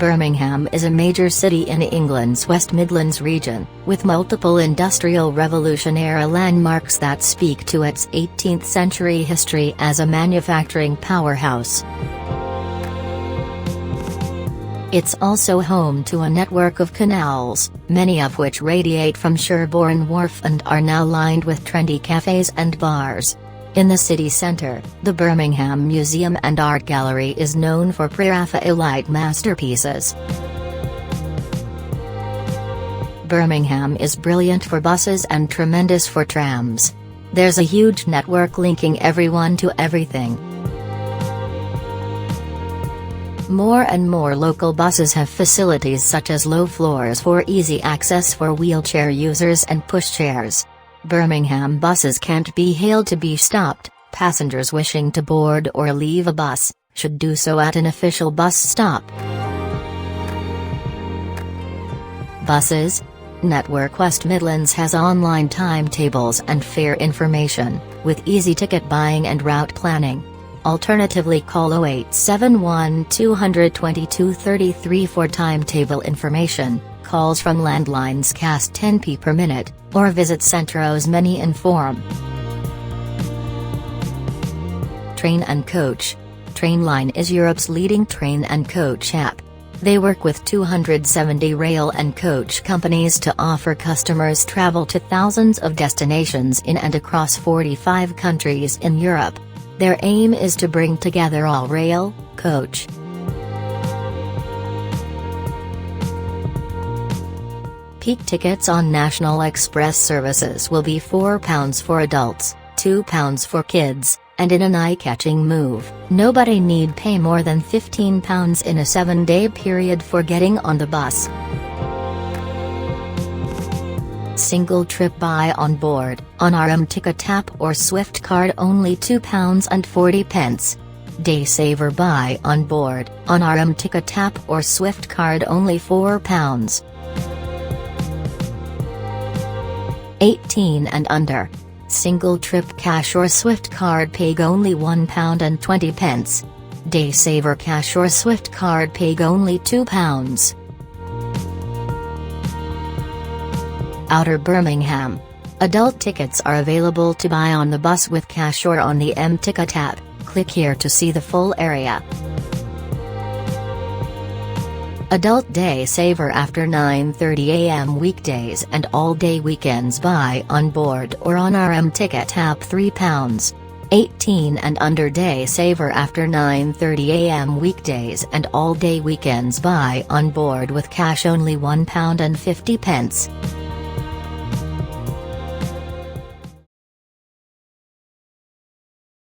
Birmingham is a major city in England's West Midlands region, with multiple Industrial Revolution-era landmarks that speak to its 18th-century history as a manufacturing powerhouse. It's also home to a network of canals, many of which radiate from Sherborne Wharf and are now lined with trendy cafes and bars. In the city centre, the Birmingham Museum and Art Gallery is known for pre-Raphaelite masterpieces. Birmingham is brilliant for buses and tremendous for trams. There's a huge network linking everyone to everything. More and more local buses have facilities such as low floors for easy access for wheelchair users and pushchairs. Birmingham buses can't be hailed to be stopped. Passengers wishing to board or leave a bus should do so at an official bus stop. Buses Network West Midlands has online timetables and fare information, with easy ticket buying and route planning. Alternatively, call 0871 222 33 for timetable information. Calls from landlines cost 10p per minute, or visit Centro's Many Inform. Train and Coach. Trainline is Europe's leading train and coach app. They work with 270 rail and coach companies to offer customers travel to thousands of destinations in and across 45 countries in Europe. Their aim is to bring together all rail, coach, peak tickets on National Express services will be £4 for adults, £2 for kids, and in an eye-catching move, nobody need pay more than £15 in a 7-day period for getting on the bus. Single trip buy on board, on our ticket tap or Swift card only £2.40. Day saver buy on board, on our ticket tap or Swift card only £4. 18 and under. Single trip cash or Swift card paid only £1.20. Day saver cash or Swift card paid only £2. Outer Birmingham. Adult tickets are available to buy on the bus with cash or on the ticket app. Click here to see the full area. Adult day saver after 9:30 a.m. weekdays and all-day weekends buy on board or on our ticket app £3. 18 and under day saver after 9:30 a.m. weekdays and all-day weekends buy on board with cash only £1.50.